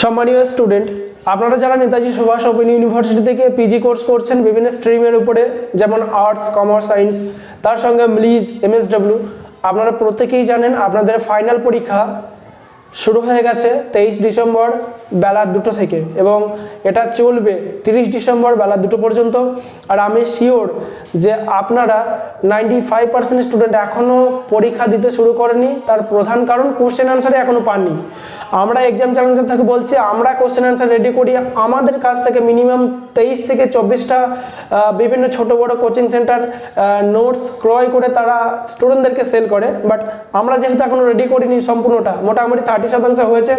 সম্মানীয় স্টুডেন্ট, আপনারা যারা নেতাজি সুভাষ ওপেন ইউনিভার্সিটি থেকে পিজি কোর্স করছেন বিভিন্ন স্ট্রিমের উপরে, যেমন আর্টস, কমার্স, সায়েন্স, তার সঙ্গে মিলিজ, এমএসডব্লিউ, আপনারা প্রত্যেকেই জানেন আপনাদের ফাইনাল পরীক্ষা শুরু হয়ে গেছে 23 ডিসেম্বর বেলা 2টো থেকে এবং এটা চলবে 30 ডিসেম্বর বেলা 2টো পর্যন্ত। আর আমি শিওর যে আপনারা 95% স্টুডেন্ট এখনও পরীক্ষা দিতে শুরু করেনি। তার প্রধান কারণ কোশ্চেন আনসারে এখনও পাননি। আমরা এক্সাম চ্যালেঞ্জার থেকে বলছি, আমরা কোশ্চেন আনসার রেডি করি। আমাদের কাছ থেকে মিনিমাম 23 থেকে 24টা বিভিন্ন ছোট বড় কোচিং সেন্টার নোটস ক্রয় করে তারা স্টুডেন্টদেরকে সেল করে। বাট আমরা যেহেতু এখনও রেডি করিনি সম্পূর্ণটা, মোটামুটি 30% হয়েছে,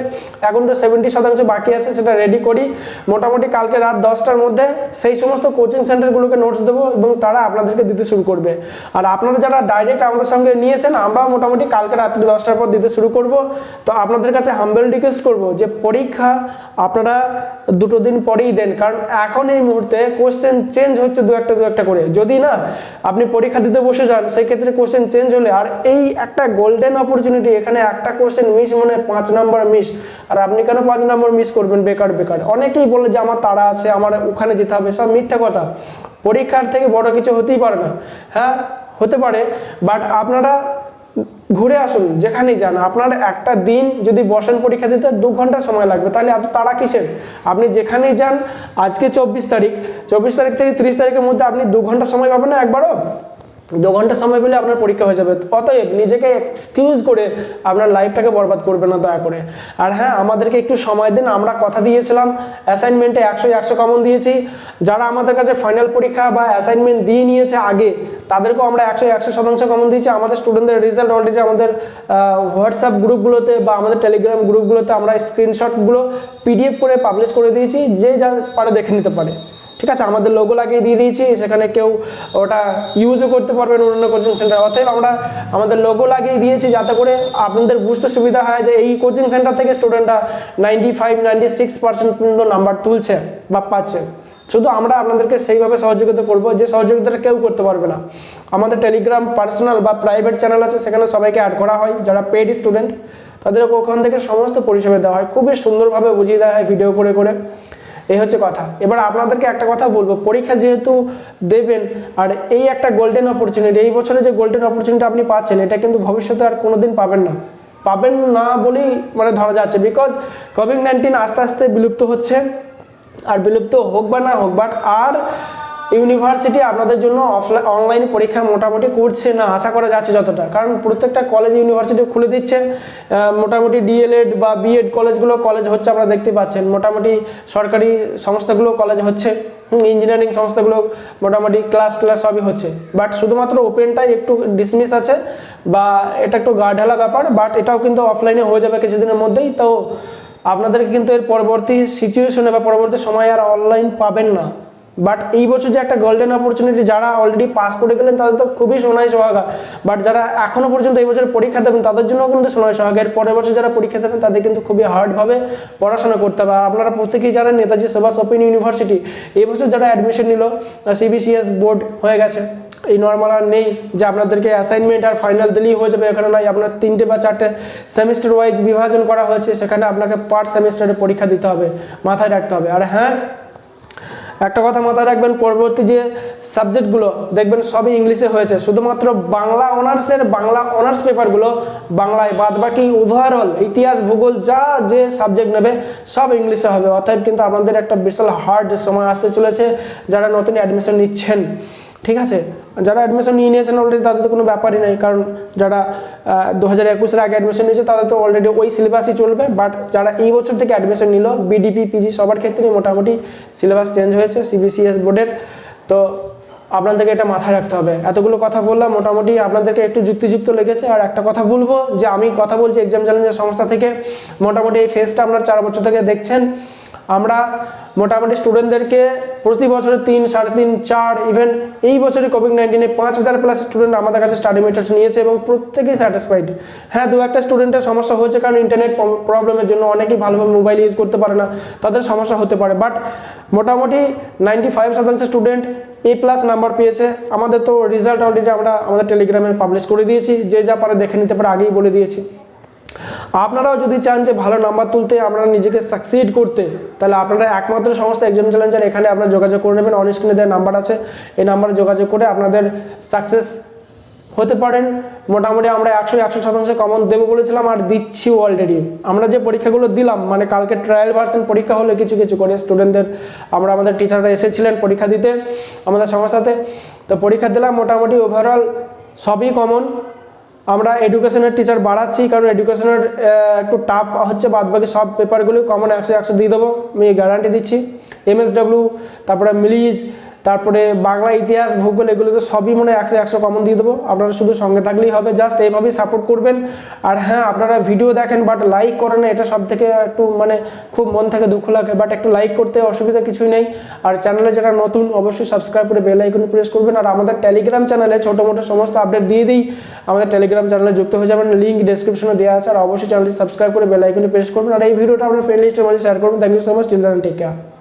এখন তো 70% বাকি আছে, সেটা রেডি করি। মোটামুটি কালকে রাত 10টার মধ্যে সেই সমস্ত কোচিং সেন্টারগুলোকে নোটস দেবো এবং তারা আপনাদেরকে দিতে শুরু করবে। আর আপনারা যারা ডাইরেক্ট আমাদের সঙ্গে নিয়েছেন, আমরাও মোটামুটি কালকে রাত্রি 10টার পর দিতে শুরু করব। তো আপনাদের কাছে হাম্বল রিকোয়েস্ট করব যে পরীক্ষা আপনারা 2 দিন পরেই দেন, কারণ এখন এই মুহূর্তে কোশ্চেন চেঞ্জ হচ্ছে দু একটা করে। যদি না আপনি পরীক্ষা দিতে বসে যান, সেই ক্ষেত্রে কোশ্চেন চেঞ্জ হলে, আর এই একটা গোল্ডেন অপরচুনিটি, এখানে একটা কোশ্চেন মিস মানে 5 নাম্বার মিস। আর আপনি কেন 5 নাম্বার মিস করবেন বেকার? অনেকেই বলে যে আমার তাড়া আছে, আমার ওখানে যেতে হবে, সব মিথ্যা কথা। পরীক্ষার থেকে বড় কিছু হতেই পারে না। হ্যাঁ, হতে পারে, বাট আপনারা ঘুরে আসুন যেখানেই যান। আপনার একটা দিন যদি বসেন পরীক্ষা দিতে 2 ঘন্টা সময় লাগবে, তাহলে আপনি তারা কিসের? আপনি যেখানেই যান, আজকে 24 তারিখ থেকে 30 তারিখের মধ্যে আপনি 2 ঘন্টা সময় পাবেন না একবারও? 2 ঘন্টা সময় পেলে আপনার পরীক্ষা হয়ে যাবে। অতএব নিজেকে এক্সকিউজ করে আপনার লাইফটাকে বরবাদ করবেন না দয়া করে। আর হ্যাঁ, আমাদেরকে একটু সময় দিন। আমরা কথা দিয়েছিলাম, অ্যাসাইনমেন্টে 100 কমন দিয়েছি। যারা আমাদের কাছে ফাইনাল পরীক্ষা বা অ্যাসাইনমেন্ট দিয়ে নিয়েছে আগে, তাদেরকেও আমরা 100% কমন দিয়েছি। আমাদের স্টুডেন্টদের রেজাল্ট অলরেডি আমাদের হোয়াটসঅ্যাপ গ্রুপগুলোতে বা আমাদের টেলিগ্রাম গ্রুপগুলোতে আমরা স্ক্রিনশটগুলো পিডিএফ করে পাবলিশ করে দিয়েছি, যে যা পারে দেখে নিতে পারে। ঠিক আছে, আমাদের লোগো লাগিয়ে দিয়ে দিয়েছি, সেখানে কেউ ওটা ইউজও করতে পারবেন অন্য কোচিং সেন্টার। অতএব আমরা আমাদের লোগো লাগিয়ে দিয়েছি যাতে করে আপনাদের বুঝতে সুবিধা হয় যে এই কোচিং সেন্টার থেকে স্টুডেন্টরা 95-96% পর্যন্ত নাম্বার তুলছে বা পাচ্ছে। শুধু আমরা আপনাদেরকে সেইভাবে সহযোগিতা করব যে সহযোগিতাটা কেউ করতে পারবে না। আমাদের টেলিগ্রাম পার্সোনাল বা প্রাইভেট চ্যানেল আছে, সেখানে সবাইকে অ্যাড করা হয়। যারা পেড স্টুডেন্ট তাদের ওখান থেকে সমস্ত পরিষেবা দেওয়া হয়, খুবই সুন্দরভাবে বুঝিয়ে দেওয়া হয় ভিডিও করে করে। এই হচ্ছে কথা। এবার আপনাদেরকে একটা কথা বলবো, পরীক্ষা যেহেতু দেবেন, আর এই একটা গোল্ডেন অপরচুনিটি, এই বছরে যে গোল্ডেন অপরচুনিটি আপনি পাচ্ছেন, এটা কিন্তু ভবিষ্যতে আর কোনোদিন পাবেন না বলেই মানে ধরা যাচ্ছে। বিকজ কোভিড-19 আস্তে আস্তে বিলুপ্ত হচ্ছে। আর বিলুপ্ত হোক বা না হোক, বাট আর ইউনিভার্সিটি আপনাদের জন্য অনলাইন পরীক্ষা মোটামুটি করছে না, আশা করা যাচ্ছে যতটা। কারণ প্রত্যেকটা কলেজ ইউনিভার্সিটি খুলে দিচ্ছে। মোটামুটি ডিএলএড বা বিএড কলেজগুলো কলেজ হচ্ছে, আপনারা দেখতে পাচ্ছেন। মোটামুটি সরকারি সংস্থাগুলো কলেজ হচ্ছে, ইঞ্জিনিয়ারিং সংস্থাগুলো মোটামুটি ক্লাস সবই হচ্ছে। বাট শুধুমাত্র ওপেনটাই একটু ডিসমিস আছে, বা এটা একটু গা ঢালা ব্যাপার। বাট এটাও কিন্তু অফলাইনে হয়ে যাবে কিছুদিনের মধ্যেই। তো আপনাদেরকে কিন্তু এর পরবর্তী সিচুয়েশনে বা পরবর্তী সময় আর অনলাইন পাবেন না। বাট এই বছর যে একটা গোল্ডেন অপরচুনিটি, যারা অলরেডি পাস করে গেলেন তাদের তো খুবই সোনায় সোহাগা। বাট যারা এখনো পর্যন্ত এই বছর পরীক্ষা দেবেন, তাদের জন্য কিন্তু সোনায় সোহাগা। এর পরের বছর যারা পরীক্ষা দেবেন, তাদের কিন্তু খুবই হার্ডভাবে পড়াশোনা করতে হবে। আপনারা প্রত্যেকেই জানেন নেতাজি সুভাষ ওপেন ইউনিভার্সিটি এই বছর যারা অ্যাডমিশন নিল, সিবিসিএস বোর্ড হয়ে গেছে। এই নর্মাল আর নেই যে আপনাদেরকে অ্যাসাইনমেন্ট আর ফাইনাল দিলেই হয়ে যাবে। এখানে নয়, আপনার 3টে বা 4টে সেমিস্টার ওয়াইজ বিভাজন করা হয়েছে। সেখানে আপনাকে পার সেমিস্টারে পরীক্ষা দিতে হবে, মাথায় রাখতে হবে। আর হ্যাঁ, একটা কথা মাথায় রাখবেন, পরবর্তী যে সাবজেক্টগুলো দেখবেন সবই ইংলিশে হয়েছে। শুধুমাত্র বাংলা অনার্স পেপারগুলো বাংলায়, বাদ বাকি ওভারঅল ইতিহাস, ভূগোল যে সাবজেক্ট নেবে সব ইংলিশে হবে। অতএব কিন্তু আপনাদের একটা বিশাল হার্ড সময় আসতে চলেছে যারা নতুন অ্যাডমিশন নিচ্ছেন। ঠিক আছে, যারা অ্যাডমিশন নিয়ে নিয়েছেন অলরেডি তাদের তো কোনো ব্যাপারই নেই, কারণ যারা 2021-এর আগে অ্যাডমিশন নিয়েছে তাদের তো অলরেডি ওই সিলেবাসই চলবে। বাট যারা এই বছর থেকে অ্যাডমিশন নিল, বিডিপি, পিজি সবার ক্ষেত্রে মোটামুটি সিলেবাস চেঞ্জ হয়েছে সিবিসিএস বোর্ডের। তো আপনাদেরকে এটা মাথায় রাখতে হবে। এতগুলো কথা বললাম, মোটামুটি আপনাদেরকে একটু যুক্তিযুক্ত লেগেছে। আর একটা কথা বলবো যে আমি কথা বলছি এক্সাম চ্যালেঞ্জের সংস্থা থেকে। মোটামুটি এই ফেজটা আপনারা 4 বছর থেকে দেখছেন। আমরা মোটামুটি স্টুডেন্টদেরকে প্রতি বছরে 3, 3.5, 4, ইভেন এই বছরে কোভিড-19-এ 5000+ স্টুডেন্ট আমাদের কাছে স্টাডি মেটেরিয়ালস নিয়েছে এবং প্রত্যেকেই স্যাটিসফাইড। হ্যাঁ, 2-একটা স্টুডেন্টের সমস্যা হয়েছে, কারণ ইন্টারনেট প্রবলেমের জন্য অনেকেই ভালোভাবে মোবাইল ইউজ করতে পারে না, তাদের সমস্যা হতে পারে। বাট মোটামুটি 95% স্টুডেন্ট A+ নাম্বার পেয়েছে। আমাদের তো রেজাল্ট অলরেডি আমরা আমাদের টেলিগ্রামে পাবলিশ করে দিয়েছি, যে যা পারে দেখে নিতে পারে, আগেই বলে দিয়েছি। আপনারাও যদি চান যে ভালো নাম্বার তুলতে, আপনারা নিজেকে সাকসিড করতে, তাহলে আপনারা একমাত্র সংস্থা এক্সাম চ্যালেঞ্জার, এখানে আপনারা যোগাযোগ করে নেবেন। অন স্ক্রিনে দেওয়া নাম্বার আছে, এই নাম্বারে যোগাযোগ করে আপনাদের সাকসেস হতে পারেন। মোটামুটি আমরা 100% কমন দেবো বলেছিলাম, আর দিচ্ছিও অলরেডি। আমরা যে পরীক্ষাগুলো দিলাম, মানে কালকে ট্রায়াল ভার্সন পরীক্ষা হলো কিছু কিছু করে স্টুডেন্টদের, আমাদের টিচাররা এসেছিলেন পরীক্ষা দিতে আমাদের সংস্থাতে, তো পরীক্ষা দিলাম মোটামুটি ওভারঅল সবই কমন। আমরা এডুকেশনের টিচার বাড়াচ্ছি, কারণ এডুকেশনের একটু টাফ হচ্ছে, বাদবাকি সব পেপারগুলো কমন 100 দিয়ে দেবো, আমি গ্যারান্টি দিচ্ছি। MSW, তারপরে মিলিজ, তারপরে বাংলা, ইতিহাস, ভূগোল, এগুলো তো সবই মনে 100 কমন দিয়ে দেবো। আপনারা শুধু সঙ্গে থাকলেই হবে, জাস্ট এইভাবেই সাপোর্ট করবেন। আর হ্যাঁ, আপনারা ভিডিও দেখেন বাট লাইক করেন না, এটা সব থেকে একটু মানে খুব মন থেকে দুঃখ লাগে, বাট একটু লাইক করতে অসুবিধা কিছুই নেই। আর চ্যানেলে যারা নতুন, অবশ্যই সাবস্ক্রাইব করে বেল আইকন প্রেস করবেন। আর আমাদের টেলিগ্রাম চ্যানেলে ছোটো মোটো সমস্ত আপডেট দিয়ে দিই, আমাদের টেলিগ্রাম চ্যানেলে যুক্ত হয়ে যাবেন, লিঙ্ক ডেসক্রিপশনে দেওয়া আছে। আর অবশ্যই চ্যানেলটি সাবস্ক্রাইব করে বেল আইকনে প্রেস করবেন। আর এই ভিডিওটা আপনার ফ্রেন্ড লিস্টের মাঝে শেয়ার করবেন। Thank you so much, till then take care.